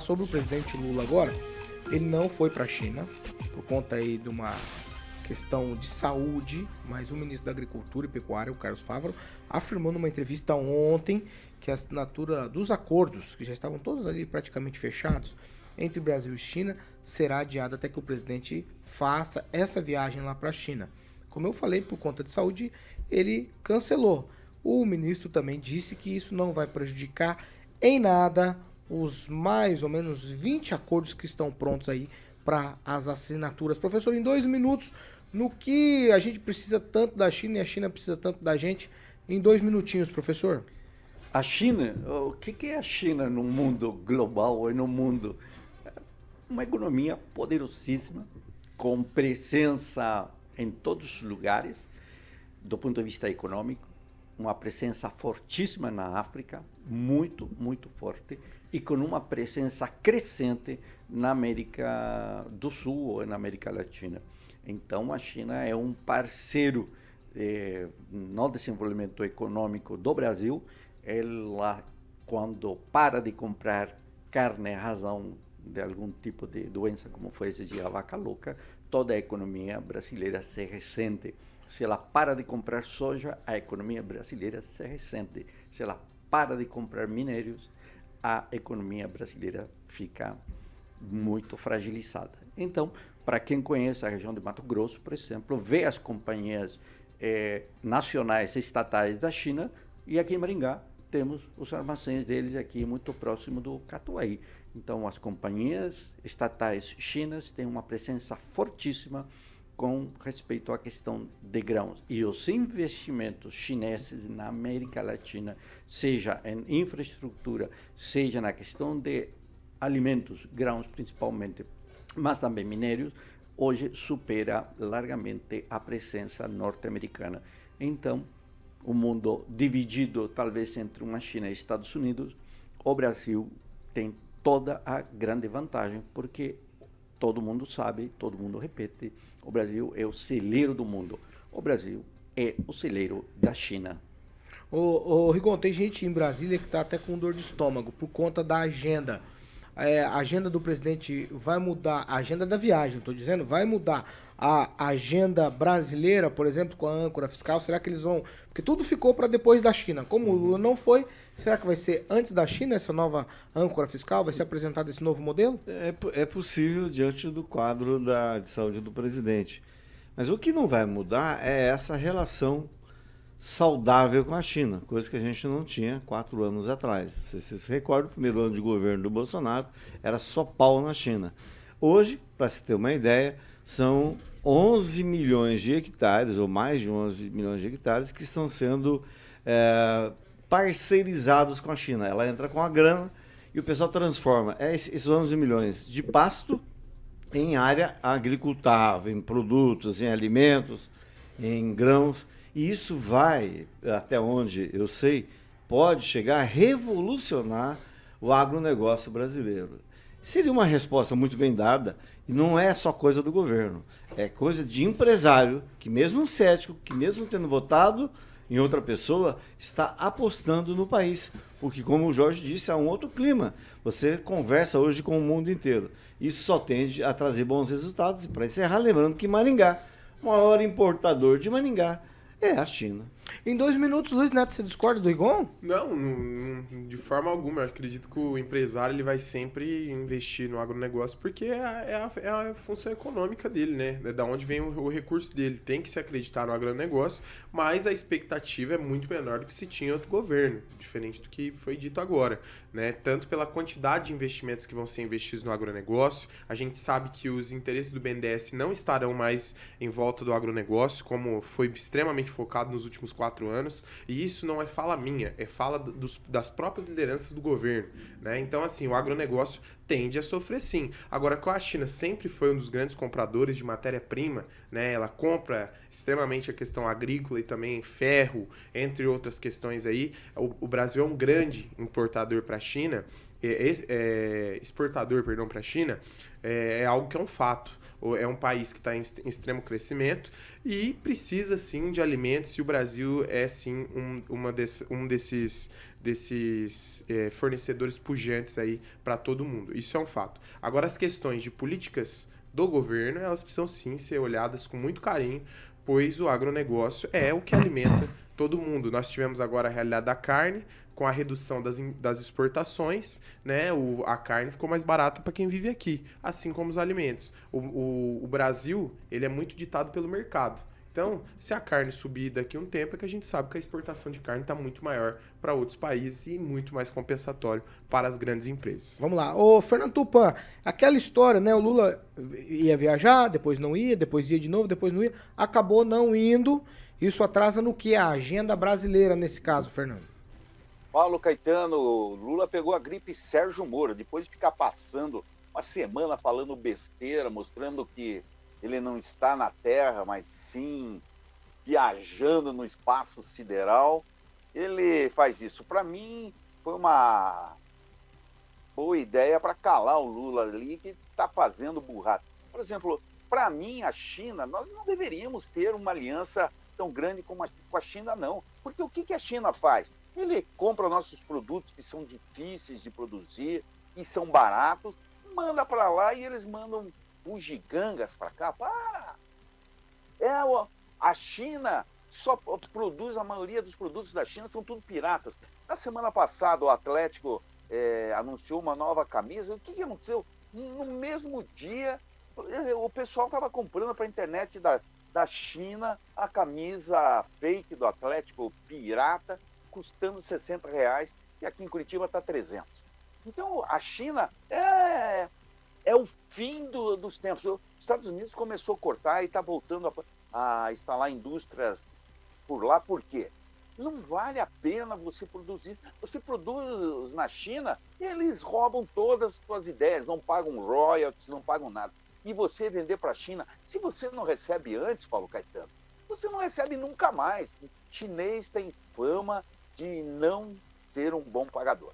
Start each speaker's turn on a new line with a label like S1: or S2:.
S1: Sobre o presidente Lula agora, ele não foi para a China por conta aí de uma questão de saúde, mas o ministro da Agricultura e Pecuária, o Carlos Fávaro, afirmou numa entrevista ontem que a assinatura dos acordos, que já estavam todos ali praticamente fechados, entre Brasil e China, será adiada até que o presidente faça essa viagem lá para a China. Como eu falei, por conta de saúde, ele cancelou. O ministro também disse que isso não vai prejudicar em nada os mais ou menos 20 acordos que estão prontos aí para as assinaturas. Professor, em 2 minutos, no que a gente precisa tanto da China e a China precisa tanto da gente, em 2 minutinhos, professor.
S2: A China, o que é a China no mundo global e no mundo? Uma economia poderosíssima, com presença em todos os lugares, do ponto de vista econômico, uma presença fortíssima na África, muito, muito forte, e com uma presença crescente na América do Sul ou na América Latina. Então, a China é um parceiro no desenvolvimento econômico do Brasil. Ela, quando para de comprar carne em razão de algum tipo de doença, como foi esse dia a vaca louca, toda a economia brasileira se ressente. Se ela para de comprar soja, a economia brasileira se ressente. Se ela para de comprar minérios, a economia brasileira fica muito fragilizada. Então, para quem conhece a região de Mato Grosso, por exemplo, vê as companhias nacionais e estatais da China, e aqui em Maringá temos os armazéns deles aqui muito próximo do Catuaí. Então, as companhias estatais chinas têm uma presença fortíssima com respeito à questão de grãos. E os investimentos chineses na América Latina, seja em infraestrutura, seja na questão de alimentos, grãos principalmente, mas também minérios, hoje supera largamente a presença norte-americana. Então, o mundo dividido talvez entre uma China e Estados Unidos, o Brasil tem toda a grande vantagem, porque todo mundo sabe, todo mundo repete, o Brasil é o celeiro do mundo. O Brasil é o celeiro da China.
S1: Ô Rigon, tem gente em Brasília que está até com dor de estômago por conta da agenda. A agenda do presidente vai mudar, a agenda da viagem, estou dizendo, vai mudar a agenda brasileira, por exemplo, com a âncora fiscal. Será que eles vão... Porque tudo ficou para depois da China. Como o Lula não foi, será que vai ser antes da China essa nova âncora fiscal? Vai ser apresentado esse novo modelo?
S3: É possível diante do quadro de saúde do presidente. Mas o que não vai mudar é essa relação saudável com a China, coisa que a gente não tinha 4 anos atrás. Você se recorda, o primeiro ano de governo do Bolsonaro era só pau na China. Hoje, para se ter uma ideia, são 11 milhões de hectares, ou mais de 11 milhões de hectares, que estão sendo parceirizados com a China. Ela entra com a grana e o pessoal transforma esses 11 milhões de pasto em área agricultável, em produtos, em alimentos, em grãos. E isso vai, até onde eu sei, pode chegar a revolucionar o agronegócio brasileiro. Seria uma resposta muito bem dada, e não é só coisa do governo, é coisa de empresário que, mesmo cético, que mesmo tendo votado em outra pessoa, está apostando no país. Porque, como o Jorge disse, há um outro clima. Você conversa hoje com o mundo inteiro. Isso só tende a trazer bons resultados. E para encerrar, lembrando que Maringá, o maior importador de Maringá, é a China.
S1: Em 2 minutos, Luiz Neto, você discorda do Rigon?
S4: Não, de forma alguma. Eu acredito que o empresário ele vai sempre investir no agronegócio porque é a função econômica dele, né? É da onde vem o recurso dele. Tem que se acreditar no agronegócio, mas a expectativa é muito menor do que se tinha em outro governo, diferente do que foi dito agora, né? Tanto pela quantidade de investimentos que vão ser investidos no agronegócio, a gente sabe que os interesses do BNDES não estarão mais em volta do agronegócio, como foi extremamente focado nos últimos 4 anos, e isso não é fala minha, é fala das próprias lideranças do governo, né? Então, assim, o agronegócio tende a sofrer sim. Agora, com a China sempre foi um dos grandes compradores de matéria-prima, né? Ela compra extremamente a questão agrícola e também ferro, entre outras questões aí. O Brasil é um grande importador para a China, exportador, perdão, para a China, é algo que é um fato. é um país que está em extremo crescimento e precisa sim de alimentos, e o Brasil é sim um desses fornecedores pujantes aí para todo mundo. Isso é um fato. Agora, as questões de políticas do governo, elas precisam sim ser olhadas com muito carinho, pois o agronegócio é o que alimenta todo mundo. Nós tivemos agora a realidade da carne, com a redução das exportações, né? A carne ficou mais barata para quem vive aqui, assim como os alimentos. O Brasil, ele é muito ditado pelo mercado. Então, se a carne subir daqui a um tempo, é que a gente sabe que a exportação de carne está muito maior para outros países e muito mais compensatório para as grandes empresas.
S1: Vamos lá. Ô, Fernando Tupan, aquela história, né? O Lula ia viajar, depois não ia, depois ia de novo, depois não ia. Acabou não indo. Isso atrasa no que? A agenda brasileira nesse caso, Fernando.
S5: Paulo Caetano, Lula pegou a gripe Sérgio Moro, depois de ficar passando uma semana falando besteira, mostrando que ele não está na Terra, mas sim viajando no espaço sideral. Ele faz isso. Para mim, foi uma boa ideia para calar o Lula ali, que está fazendo burrada. Por exemplo, para mim, a China, nós não deveríamos ter uma aliança tão grande com a China, não. Porque o que a China faz? Ele compra nossos produtos que são difíceis de produzir e são baratos, manda para lá e eles mandam bugigangas para cá. Para! A China só produz, a maioria dos produtos da China são tudo piratas. Na semana passada, o Atlético anunciou uma nova camisa. O que aconteceu? No mesmo dia, o pessoal estava comprando para a internet da China a camisa fake do Atlético, pirata, custando R$60, e aqui em Curitiba está 300. Então, a China é o fim dos tempos. Os Estados Unidos começou a cortar e está voltando a instalar indústrias por lá. Por quê? Não vale a pena você produzir. Você produz na China, eles roubam todas as suas ideias, não pagam royalties, não pagam nada. E você vender para a China, se você não recebe antes, Paulo Caetano, você não recebe nunca mais. O chinês tem fama de não ser um bom pagador.